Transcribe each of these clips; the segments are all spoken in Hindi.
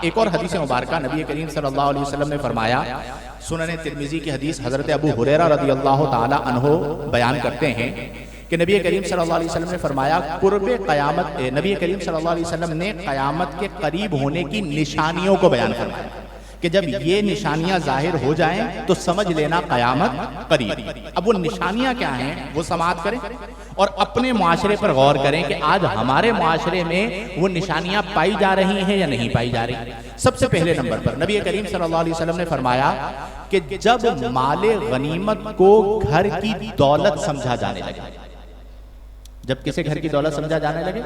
एक और हदीस मुबारक नबी करीम सल्लल्लाहु अलैहि वसल्लम ने फरमाया, सुनन तिर्मिज़ी की हदीस हज़रत अबू हुरैरा रज़ियल्लाहु ताला अन्हु बयान करते हैं कि नबी करीम सल्लल्लाहु अलैहि वसल्लम ने फरमाया, कुर्बे क़यामत, नबी करीम सल्लल्लाहु अलैहि वसल्लम ने क़यामत के करीब होने की निशानियों को बयान फरमाया कि जब ये निशानियां जाहिर हो जाएं तो समझ लेना क़यामत करीब। अब वो निशानियां क्या हैं वो समाअत करें और अपने मुआशरे पर गौर करें कि आज हमारे मुआशरे में वो निशानियां पाई जा रही हैं या नहीं पाई जा रही। सबसे पहले नंबर पर नबी करीम सल्लल्लाहु अलैहि वसल्लम ने फरमाया कि जब माले गनीमत को घर की दौलत समझा जाने लगे, जब किसी घर की दौलत समझा जाने लगे,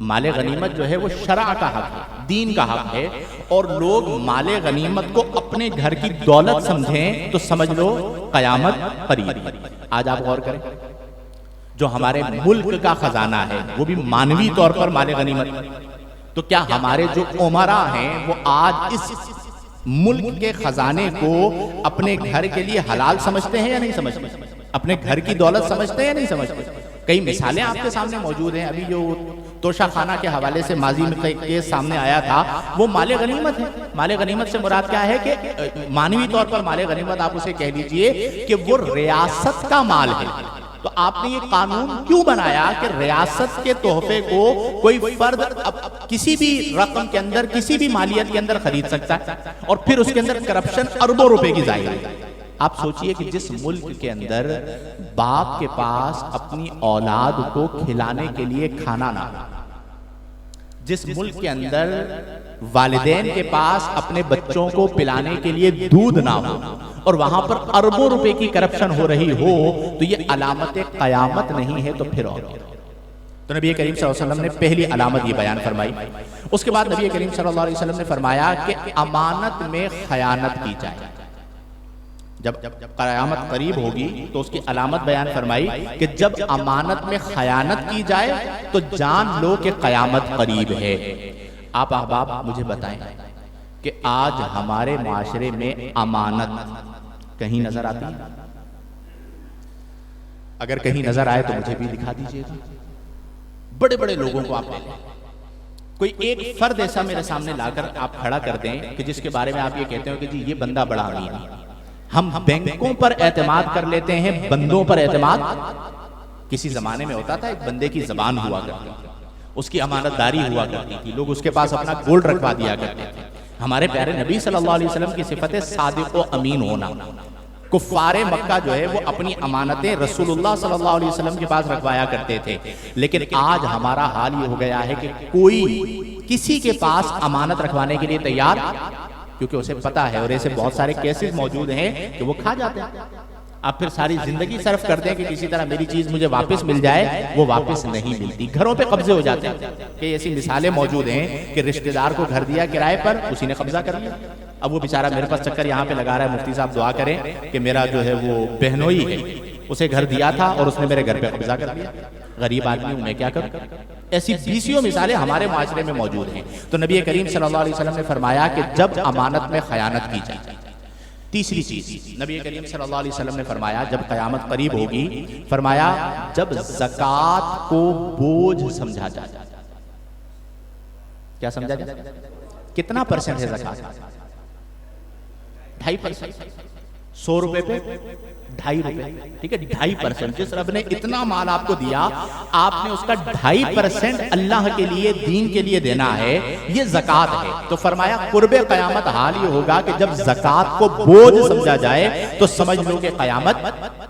माले गनीमत जो है वो शरा का हक है, दीन का हक है, और लोग माले गनीमत को अपने घर की दौलत समझें तो समझ लो क़यामत करीब। आज आप गौर करें, जो हमारे मुल्क का खजाना है वो भी मानवी तौर पर माले गनीमत, तो क्या हमारे जो उमरा हैं वो आज इस मुल्क के खजाने को अपने घर के लिए हलाल समझते हैं या नहीं समझते? अपने घर की दौलत समझते हैं या नहीं समझते? कई मिसालें आपके सामने मौजूद हैं। अभी जो तोशा खाना के हवाले से माजी में केस सामने आया था वो माले गनीमत है। माले गनीमत से मुराद क्या है कि मानवी तौर पर माले गनीमत आप उसे कह लीजिए कि वो रियासत का माल है। तो आपने ये कानून क्यों बनाया कि रियासत के तोहफे को कोई फर्द किसी भी रकम के अंदर, किसी भी मालियत के अंदर खरीद सकता है और फिर उसके अंदर करप्शन अरबों रुपए की जाहिर है। आप सोचिए कि जिस मुल्क के अंदर बाप के पास अपनी औलाद को खिलाने के लिए खाना ना हो, जिस मुल्क के अंदर वालिदैन के पास अपने बच्चों को पिलाने के लिए दूध ना हो और वहां पर अरबों रुपए की करप्शन हो रही हो, तो ये अलामत क़यामत नहीं है तो फिर और। तो नबी करीम सल्लल्लाहु अलैहि वसल्लम ने पहली अलामत ये बयान फरमाई। उसके बाद नबी करीम सल्लल्लाहु अलैहि वसल्लम ने फरमाया कि अमानत में खयानत की जाए। जब क़यामत करीब होगी तो उसकी अलामत बयान फरमाई कि जब अमानत में खयानत की जाए तो जान लो कि क़यामत करीब है। आप अहबाब मुझे बताएं कि आज हमारे माशरे में अमानत कहीं नजर आती है? अगर कहीं नजर आए तो मुझे भी दिखा दीजिएगा। बड़े बड़े लोगों को आप ले लें, कोई एक फर्द ऐसा मेरे सामने लाकर आप खड़ा कर दें कि जिसके बारे में आप ये कहते हो कि जी ये बंदा बड़ा अमीर है। हम बैंकों पर एतमाद कर लेते हैं, बंदों पर एतमाद। किसी जमाने में होता था एक बंदे की जबान हुआ करती थी, उसकी अमानतदारी हुआ करती थी, लोग उसके पास अपना गोल्ड रखवा दिया करते थे। हमारे प्यारे नबी सल्लल्लाहु अलैहि वसल्लम की सिफत है सादिक व अमीन होना। कुफ्फारे मक्का जो है वो अपनी अमानतें रसूलुल्लाह सल्लल्लाहु अलैहि वसल्लम के पास रखवाया करते थे, लेकिन आज हमारा हाल ये हो गया है कि कोई किसी के पास अमानत रखवाने के लिए तैयार, क्योंकि उसे पता है, और ऐसे बहुत सारे केसेस मौजूद हैं कि वो खा जाते हैं। आप फिर सारी जिंदगी सर्फ करते हैं कि किसी तरह मेरी चीज मुझे वापस मिल जाए, वो वापस नहीं मिलती। घरों पे कब्जे हो जाते हैं। कि ऐसी मिसालें मौजूद हैं कि रिश्तेदार को घर दिया किराए पर, उसी ने कब्जा कर लिया। अब वो बेचारा मेरे पास चक्कर यहाँ पे लगा रहा है, मुफ्ती साहब दुआ करें कि मेरा जो है वो बहनोई है, उसे घर दिया था और उसने मेरे घर पे कब्जा कर लिया। गरीब आदमी हूं मैं, क्या करूं? ऐसी बीसियों मिसालें हमारे माशरे में मौजूद हैं। तो नबी करीम सल्लल्लाहु अलैहि वसल्लम ने फरमाया कि जब अमानत में खयानत की जाए। तीसरी चीज नबी करीम सल्लल्लाहु अलैहि वसल्लम ने फरमाया जब क़यामत करीब होगी, फरमाया जब ज़कात को बोझ समझा जाए। क्या समझा जाए? कितना परसेंट है ज़कात? 2.5%। 100 रुपए पे 2.5 रुपए, ठीक है, 2.5%। जिस रब ने इतना माल आपको दिया, आपने उसका 2.5% अल्लाह के लिए, दीन के लिए देना है, ये ज़कात है। तो फरमाया कुर्बे क़यामत हाल ये होगा कि जब ज़कात को बोझ समझा जाए तो समझ लो कि क़यामत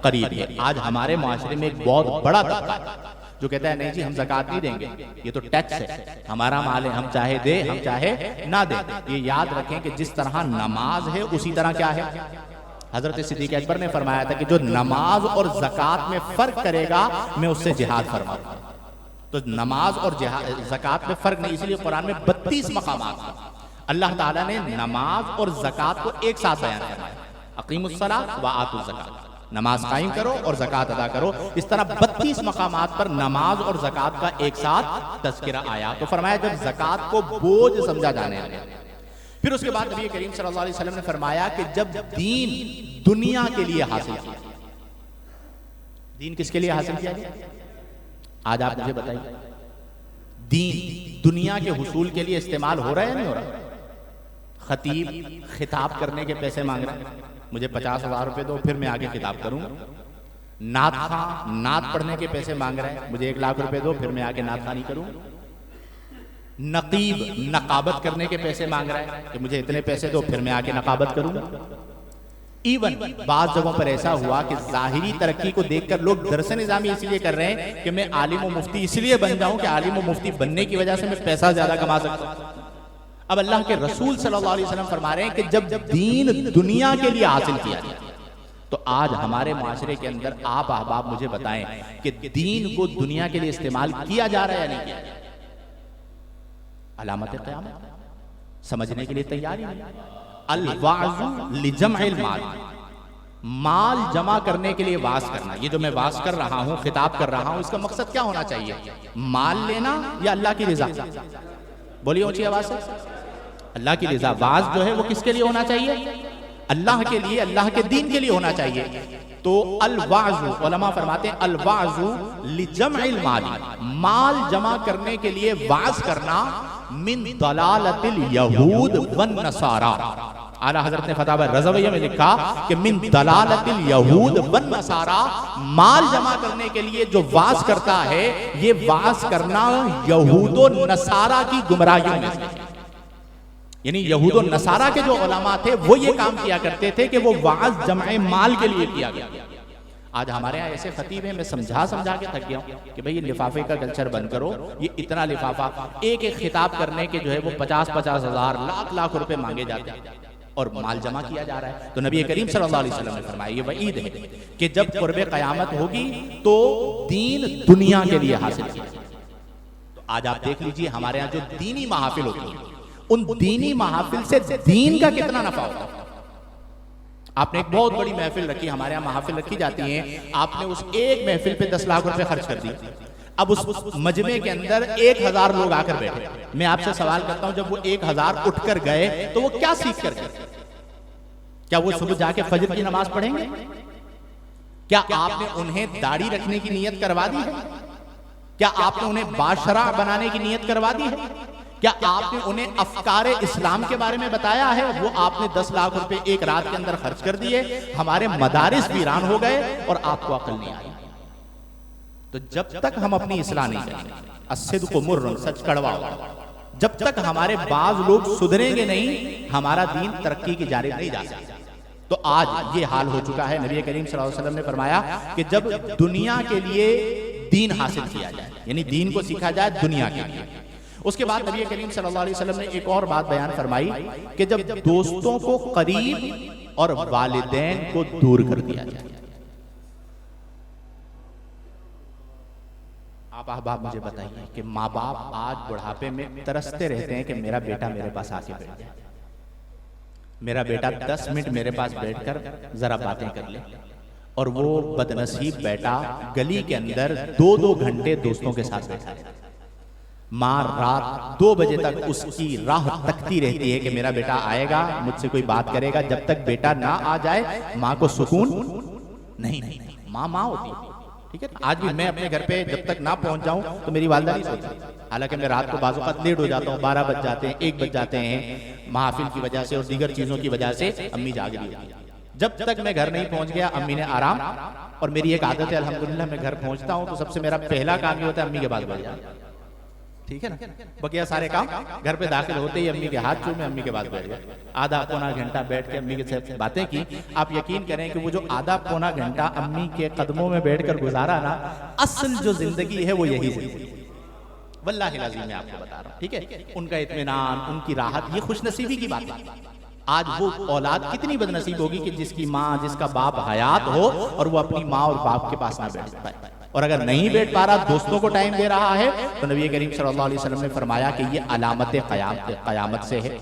करीब है। आज हमारे माशरे में एक बहुत बड़ा तबका है जो कहता है नहीं जी हम ज़कात नहीं देंगे, ये तो टैक्स है, हमारा माल है, हम चाहे दे हम चाहे ना दे। ये याद रखें कि जिस तरह नमाज है उसी तरह क्या है, हजरत सिद्दीक़ अकबर ने फरमाया था कि जो नमाज और ज़कात में फर्क करेगा मैं उससे जिहाद फरमाऊंगा। तो नमाज और ज़कात में फर्क नहीं, इसलिए कुरान में 32 मकामात अल्लाह ताला ने नमाज और ज़कात को एक साथ बयान फरमाया। अक़ीमुस्सलात व आतुज़ ज़कात, नमाज कायम करो और ज़कात अदा करो। इस तरह 32 मकामात पर नमाज और ज़कात का एक साथ तज़किरा आया। तो फरमाया जब ज़कात को बोझ समझा जाने लगा। फिर उसके बाद नबी करीम सल्लल्लाहु अलैहि वसल्लम ने फरमाया कि जब दीन दुनिया के लिए हासिल किया, दीन किसके लिए हासिल किया गया? आज आप मुझे बताइए, दीन दुनिया के हुसूल के लिए इस्तेमाल हो रहा है या नहीं हो रहा? खतीब खिताब करने के पैसे मांग रहा है, मुझे 50,000 रुपये दो फिर मैं आगे खिताब करूंगा। नात खां नात पढ़ने के पैसे मांग रहा है, मुझे 1 लाख रुपए दो फिर मैं आगे नात खानी करूं। नकीब नकाबत करने के पैसे मांग रहा है कि मुझे इतने पैसे दो फिर मैं आगे नकाबत करूंगा। इवन बात जगहों पर ऐसा हुआ कि जाहिरी तरक्की को देखकर लोग दरस निजामी इसलिए कर रहे हैं कि मैं आलिम व मुफ्ती इसलिए बन जाऊं कि आलिम व मुफ्ती बनने की वजह से मैं पैसा ज्यादा कमा सकता हूं। अब अल्लाह के रसूल सल्लल्लाहु अलैहि वसल्लम फरमा रहे हैं कि जब दीन दुनिया के लिए हासिल किया जाए, तो आज हमारे माशरे के अंदर आप अहबाब मुझे बताएं कि दीन को दुनिया के लिए इस्तेमाल किया जा रहा है या नहीं किया जा रहा? अलामत क़यामत समझने के लिए तैयार ही नहीं। अल-वाज़ु लिजमइल माल, माल जमा करने के लिए वाज करना। ये जो मैं वाज कर रहा हूं, खिताब कर रहा हूं, इसका मकसद क्या होना चाहिए? माल लेना या अल्लाह की रिजा? बोलिए ऊंची आवाज से। अल्लाह की रिजा। वाज जो है वो किसके लिए होना चाहिए? अल्लाह के लिए, अल्लाह के दीन के लिए होना चाहिए। तो अल-वाज़ु, उलमा फरमाते हैं अल-वाज़ु लिजमइल माल, माल जमा करने के लिए वाज करना, मिन दलालतिल यहूद वन नसारा। आला हजरत ने फतावा रज़विय्या में लिखा कि मिन दलालतिल यहूद वन नसारा, माल जमा करने के लिए जो वाज करता है, ये वाज करना यहूदो नसारा की गुमराहियों में से। यानी यहूद और नसारा के जो उलमा थे वो ये काम किया करते थे कि वो वाज जमा माल के लिए किया गया। आज हमारे यहाँ ऐसे खतीब हैं, मैं समझा के थक गया हूँ कि भाई ये लिफाफे का कल्चर बंद करो। ये इतना लिफाफा, एक एक खिताब करने के जो है वो 50-50 हज़ार लाख रुपए मांगे जाते हैं और माल जमा किया जा रहा है। तो नबी करीम सल्लल्लाहु अलैहि वसल्लम ने फरमाया, ये वईद है कि जब क़ुर्बे क़यामत होगी तो दीन दुनिया के लिए हासिल किया। तो आज आप देख लीजिए हमारे यहाँ जो दीनी महाफिल होती है, उन दीनी महाफिल से दीन का कितना नफा होता है। आपने एक बहुत बड़ी महफिल रखी, हमारे यहाँ महफिल रखी जाती है, आपने उस एक महफिल पे 10 लाख रुपए खर्च कर दिए। अब उस मजमे के अंदर 1000 लोग आकर बैठे। मैं आपसे सवाल करता हूं, जब वो 1000 उठकर गए तो वो क्या सीख कर गए? क्या वो सुबह जाके फजर की नमाज पढ़ेंगे? क्या आपने उन्हें दाढ़ी रखने की नियत करवा दी है? क्या आपने उन्हें बाशरा बनाने की नियत करवा दी है? क्या आपने उन्हें अफकारे इस्लाम के बारे में बताया है? वो आपने 10 लाख रुपए एक रात के अंदर खर्च कर दिए, हमारे मदारिस वीरान हो गए और आपको अकल नहीं आई। तो जब तक हम अपनी इस्लाह नहीं करेंगे, अस्सिद्क़ु मुर्रुन, सच कड़वा होगा, जब तक हमारे बाज लोग सुधरेंगे नहीं, हमारा दीन तरक्की की जानिब नहीं जा सकता। तो आज ये हाल हो चुका है। नबी करीम सल्लल्लाहु अलैहि वसल्लम ने फरमाया कि जब दुनिया के लिए दीन हासिल किया जाए, यानी दीन को सीखा जाए दुनिया के लिए, उसके बाद नबी करीम सल्लल्लाहु अलैहि वसल्लम ने एक और बात बयान फरमाई कि जब दोस्तों को करीब और वालिदैन को दूर कर दिया जाए। आप अहबाब मुझे बताइए कि माँ बाप आज बुढ़ापे में तरसते रहते हैं कि मेरा बेटा मेरे पास आके बैठ जाए, मेरा बेटा 10 मिनट मेरे पास बैठकर जरा बातें कर ले, और वो बदनसीब बेटा गली के अंदर 2-2 घंटे दोस्तों के साथ बैठा है। माँ रात 2 बजे तक उसकी राह तकती रहती है कि मेरा बेटा आएगा, मुझसे कोई बात करेगा। जब तक बेटा ना आ जाए माँ को सुकून नहीं। माँ होती है, ठीक है। आज भी मैं अपने घर पे जब तक ना पहुंच जाऊं तो मेरी वालिदा नहीं सोती। हालांकि मैं रात को बाजू का लेट हो जाता हूँ, 12 बज जाते हैं, 1 बज जाते हैं, महफिल की वजह से और दीगर चीजों की वजह से अम्मी जाग रही होती है। जब तक मैं घर नहीं पहुंच गया अम्मी ने आराम। और मेरी एक आदत है, अल्हम्दुलिल्लाह मैं घर पहुंचता हूँ तो सबसे मेरा पहला काम ये होता है अम्मी के पास बैठ जाना, ठीक है ना। बकिया सारे काम घर पे दाखिल होते ही अम्मी के हाथ चूमे, अम्मी के पास बैठ गए। आधा पौना घंटा बैठ के अम्मी के साथ बातें की। आप यकीन करें कि वो जो आधा पौना घंटा अम्मी के कदमों में बैठकर गुजारा ना, असल जो जिंदगी है वो यही जिंदगी, वल्लाहि लाज़िम मैं आपको बता रहा हूँ, ठीक है। उनका इत्मीनान, उनकी राहत, ये खुशनसीबी की बात है। आज वो औलाद कितनी बदनसीब होगी कि जिसकी माँ, जिसका बाप हयात हो और वो अपनी माँ और बाप के पास ना बैठ पाए। और अगर नहीं बैठ पा रहा, दोस्तों को टाइम दे रहा है, तो नबी करीम सल्लल्लाहु अलैहि वसल्लम ने फरमाया कि ये अलामत क़यामत से है।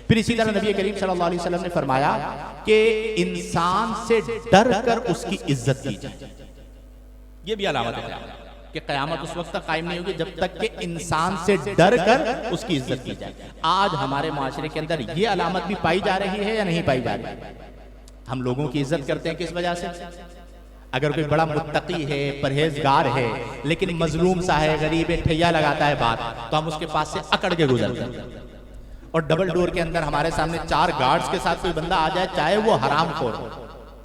फिर इसी तरह नबी करीम सल्लल्लाहु अलैहि वसल्लम ने फरमाया कि इंसान से डर कर उसकी इज्जत की जाए। ये भी अलामत है कि क़यामत उस वक्त तक कायम नहीं होगी जब तक कि इंसान से डर कर उसकी इज्जत की जाए। आज हमारे माशरे के अंदर ये अलामत भी पाई जा रही है या नहीं पाई जा रही? हम लोगों की इज्जत करते हैं किस वजह से? अगर कोई बड़ा मुत्तकी है, परहेजगार है, लेकिन मजलूम सा है, गरीब है, ठैया लगाता है बात, तो हम उसके पास से अकड़ के गुजरते हैं। और डबल डोर के अंदर हमारे सामने 4 गार्ड्स के साथ कोई बंदा आ जाए, चाहे वो हराम खोर हो,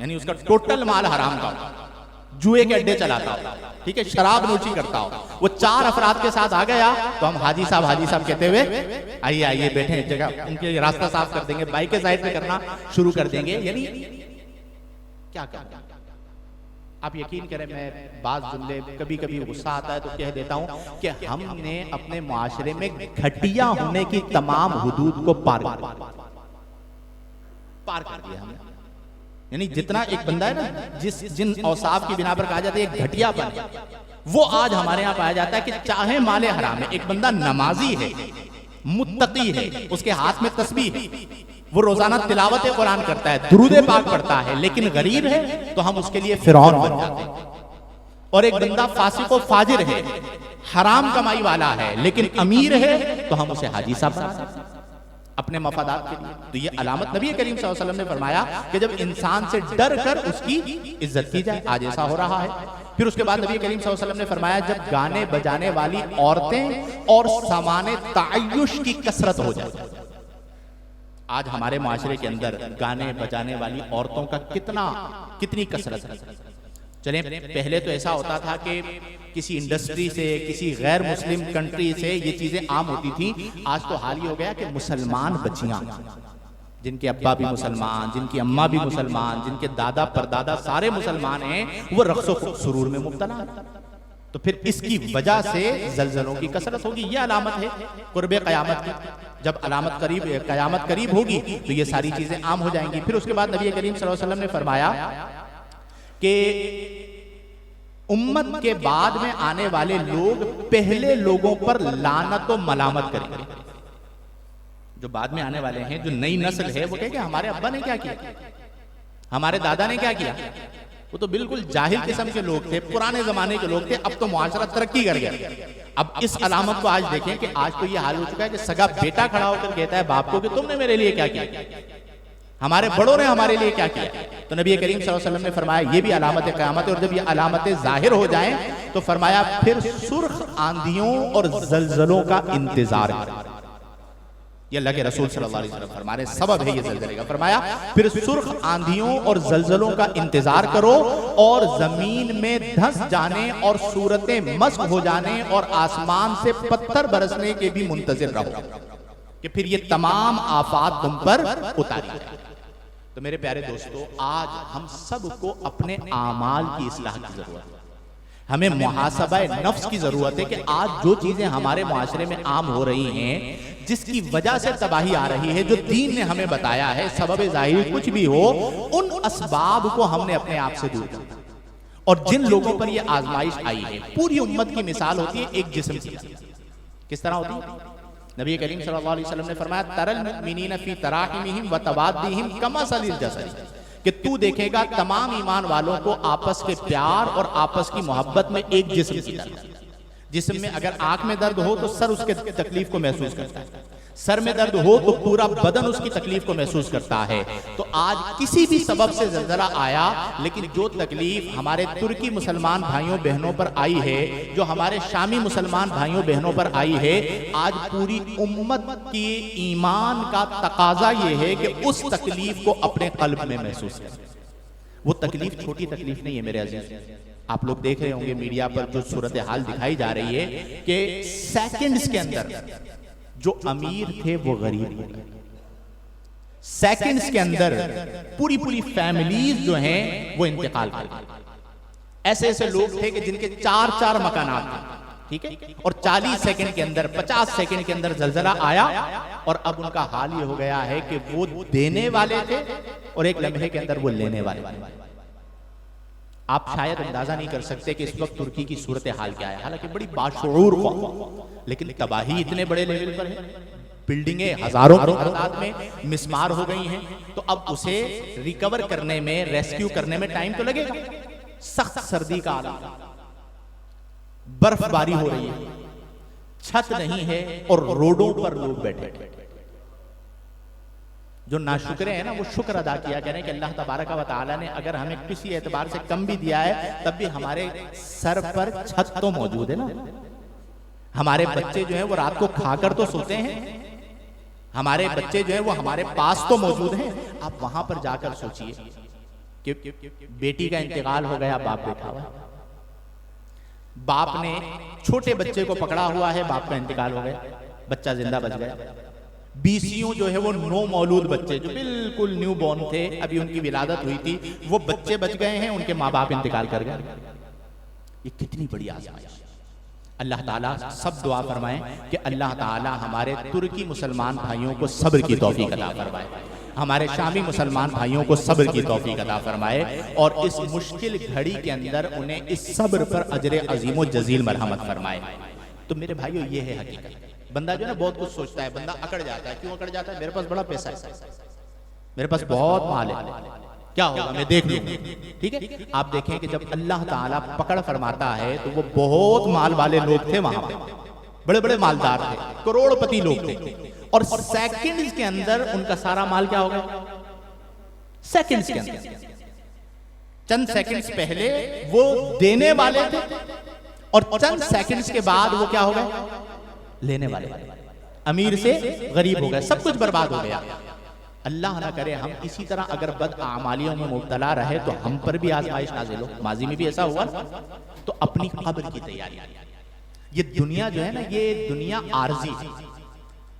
यानी उसका टोटल माल हराम का हो, जुए के अड्डे चलाता हो, ठीक है, शराब नोशी करता हो, वो 4 अफराद के साथ आ गया तो हम हाजी साहब कहते हुए आइए आइए बैठे एक जगह, उनके रास्ता साफ कर देंगे, बाइक साइड पे करना शुरू कर देंगे। यानी क्या करना, आप यकीन करें, मैं बात जुमले कभी कभी गुस्सा आता है तो कह देता हूं कि हमने अपने मुआशरे में घटिया होने की तमाम हुदूद को पार कर दिया हमने। यानी जितना एक बंदा है ना, जिन औसाफ की बिना पर कहा जाता है एक घटियापन, वो आज हमारे यहाँ पाया जाता है कि चाहे माले हराम है, एक बंदा नमाजी है, मुत्तकी है, उसके हाथ में तस्बीह है, वो रोजाना तिलावत कुरान करता है, दुरूद पाक पढ़ता है, लेकिन गरीब है तो हम उसके लिए फिरौन बन जाते हैं। और एक बंदा फासिक व फाजिर है, हराम कमाई वाला है, लेकिन अमीर है तो हम उसे हाजी साहब बनाते हैं अपने मफादात के लिए। तो ये अलामत नबी करीम सल्लल्लाहु अलैहि वसल्लम ने फरमाया कि जब इंसान से डर कर उसकी इज्जत की जाए, आज ऐसा हो रहा है। फिर उसके बाद नबी करीम सल्लल्लाहु अलैहि वसल्लम ने फरमाया जब गाने बजाने वाली औरतें और सामाने तायुश की कसरत हो जाए। आज हमारे माशरे के अंदर गाने बजाने वाली औरतों का कितनी कसरत है। चलें, पहले तो ऐसा होता था कि किसी इंडस्ट्री से, किसी गैर मुस्लिम कंट्री से ये चीजें आम होती थी। आज तो हाल ही हो गया कि मुसलमान बच्चियां, जिनके अब्बा भी मुसलमान, जिनकी अम्मा भी मुसलमान, जिनके दादा परदादा सारे मुसलमान हैं, वो रक्सो सुरूर में मुब्तला है। तो फिर इसकी वजह से जलजलों की कसरत होगी। ये अलामत है कुर्बे क़यामत की। जब क़यामत करीब होगी तो ये सारी चीजें आम हो जाएंगी। फिर उसके बाद नबी करीम सल्लल्लाहु अलैहि वसल्लम ने फरमाया कि उम्मत के बाद में आने वाले लोग पहले लोगों पर लानत व मलामत करेंगे। जो बाद में आने वाले हैं, जो नई नस्ल है, वो कहेंगे हमारे अब्बा ने क्या किया, हमारे दादा ने क्या किया। वो तो बिल्कुल जाहिल किस्म के लोग थे, पुराने जमाने के लोग थे। अब तो मुआशरा तरक्की कर गया। अब इस अलामत को आज देखें कि आज तो ये हाल हो चुका है कि सगा बेटा खड़ा होकर कहता है बाप को कि तुमने मेरे लिए क्या किया, हमारे बड़ों ने हमारे लिए क्या किया। तो नबी करीम सल्लल्लाहु अलैहि वसल्लम ने फरमाया ये भी अलामत है क़यामत है। और जब ये अलामतें जाहिर हो जाएं तो फरमाया फिर सुर्ख आंधियों और जलजलों का इंतजार करें। ये अल्लाह के रसूल सल्लल्लाहु अलैहि वसल्लम फरमा रहे सबब है ये ज़लज़ले का। फरमाया फिर सुर्ख आंधियों और जलजलों का इंतजार करो और जमीन में धंस जाने और सूरतें मस्क हो जाने और आसमान से पत्थर बरसने के भी मुंतजिर रहो कि फिर ये तमाम आफात तुम पर उतारी जाए। तो मेरे प्यारे दोस्तों, आज हम सबको अपने आमाल की इस्लाह की जरूरत है। हमें मुहासबा नफ्स की जरूरत है कि आज जो चीजें हमारे मुआशरे में आम हो रही हैं, जिसकी वजह से तबाही आ रही है, जो दीन ने हमें बताया है, सबब ज़ाहिर कुछ भी हो, उन असबाब को हमने अपने आप से दूर करना। और जिन लोगों पर यह आजमाइश आई है, पूरी उम्मत की मिसाल होती है एक जिस्म की। किस तरह होती है? नबी करीम सल्लल्लाहु अलैहि वसल्लम ने फरमाया तरल मुमिनीन फी तराहिमिहिम व तवाद्दिहिम कमसलिल जसद, कि तू देखेगा तमाम ईमान वालों को आपस के प्यार और आपस की मोहब्बत में एक जिस्म की तरह। जिस्म में अगर आंख में दर्द हो तो सर उसके तकलीफ को महसूस करता है, सर में दर्द हो तो पूरा बदन उसकी तकलीफ को महसूस करता है। तो आज किसी भी सबब से ज़लज़ला आया, लेकिन जो तकलीफ हमारे तुर्की मुसलमान भाइयों बहनों पर आई है, जो हमारे शामी मुसलमान भाइयों बहनों पर आई है, आज पूरी उम्मत की ईमान का तकाजा ये है कि उस तकलीफ को अपने कल्ब में महसूस करें। वो तकलीफ छोटी तकलीफ नहीं है मेरे अजीज। आप लोग देख रहे होंगे मीडिया पर जो सूरत हाल दिखाई जा रही है कि सेकंड्स के अंदर जो अमीर थे वो गरीब हो गए। सेकंड्स के अंदर पूरी पूरी फैमिलीज जो हैं वो इंतकाल कर गई। ऐसे ऐसे लोग थे कि जिनके 4-4 मकानात थे, ठीक है, और 40 सेकंड के अंदर, 50 सेकंड के अंदर जलजला आया और अब उनका हाल ये हो गया है कि वो देने वाले थे और एक लम्हे के अंदर वो लेने वाले। आप शायद अंदाजा नहीं कर सकते कि इस वक्त तुर्की की सूरत हाल क्या है। हालांकि बड़ी बाशऊर कौम, लेकिन तबाही इतने बड़े लेवल पर है। बिल्डिंगें हजारों की तादाद में मिस्मार हो गई हैं। तो अब उसे रिकवर करने में, रेस्क्यू करने में टाइम तो लगेगा। सख्त सर्दी का आलम, बर्फबारी हो रही है, छत नहीं है और रोडों पर लोग बैठे। जो नाशुक्र है ना, वो शुक्र अदा किया करें कि अल्लाह तबारक व तआला ने अगर हमें किसी एतबार से कम भी दिया है, तब भी हमारे सर पर छत तो मौजूद है ना। हमारे बच्चे जो हैं वो रात को खाकर तो सोते हैं, हमारे बच्चे जो है वो हमारे पास तो मौजूद हैं, आप वहां पर जाकर सोचिए कि बेटी का इंतकाल हो गया, बाप बैठा हुआ, बाप ने छोटे बच्चे को पकड़ा हुआ है, बाप का इंतकाल हो गया, बच्चा जिंदा बच गया। बीसियों जो है वो नो मौलूद बच्चे जो बिल्कुल न्यू बॉर्न थे, अभी उनकी विलादत हुई थी, वो बच्चे बच गए हैं, उनके माँ बाप इंतकाल कर गए। ये कितनी बड़ी आज़माइश। अल्लाह ताला सब दुआ फरमाएं कि अल्लाह ताला हमारे तुर्की मुसलमान भाइयों को सब्र की तौफीक अता फरमाए, हमारे शामी मुसलमान भाइयों को सब्र की तौफीक अता फरमाए, और इस मुश्किल घड़ी के अंदर उन्हें इस सब्र पर अजर अजीम जजील मरहमत फरमाए। तो मेरे भाइयों, ये है हकीकत। बंदा जो है ना बहुत कुछ सोचता है, बंदा अकड़ जाता है। क्यों अकड़ जाता है? मेरे पास बड़ा पैसा है, मेरे पास बहुत माल है, क्या होगा मैं देख लूंगा। ठीक है, आप देखें कि जब अल्लाह ताला पकड़ फरमाता है तो वो बहुत माल वाले लोग थे, वहां पे बड़े बड़े मालदार थे, करोड़पति लोग थे, और सेकंड्स के अंदर उनका सारा माल क्या हो गया? सेकंड्स के अंदर, चंद सेकंड्स पहले वो देने वाले थे और चंद सेकंड्स के बाद वो क्या हो गए? लेने वाले। अमीर से गरीब हो गए, सब कुछ बर्बाद हो गया। अल्लाह ना करे हम इसी तरह अगर बद आमालियों में मुब्तला रहे तो हम पर भी आजमाइश नाज़िल हो। माजी में भी ऐसा हुआ। तो अपनी कब्र की तैयारी। ये दुनिया जो है ना, ये दुनिया आर्जी है।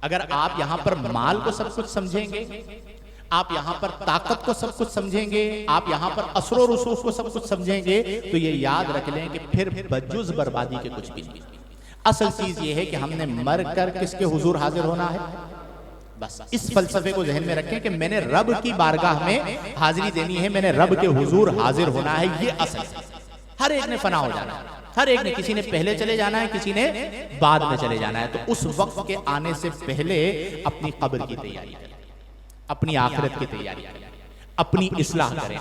अगर आप यहाँ पर माल को सब कुछ समझेंगे, आप यहाँ पर ताकत को सब कुछ समझेंगे, आप यहाँ पर असरो रसूख को सब कुछ समझेंगे, तो ये याद रख लें कि फिर बजुज बर्बादी के कुछ भी नहीं। असल चीज ये है कि हमने मर कर किसके हुजूर हाजिर होना है। बस इस फलसफे को जहन में रखें कि मैंने रब की बारगाह में हाजिरी देनी है, मैंने रब के हुजूर हाजिर होना है। ये असल, हर एक ने फना हो जाना है, हर एक ने, किसी ने पहले चले जाना है, किसी ने बाद में चले जाना है। तो उस वक्त के आने से पहले अपनी कब्र की तैयारी करें, अपनी आखिरत की तैयारी करें, अपनी इस्लाह करें।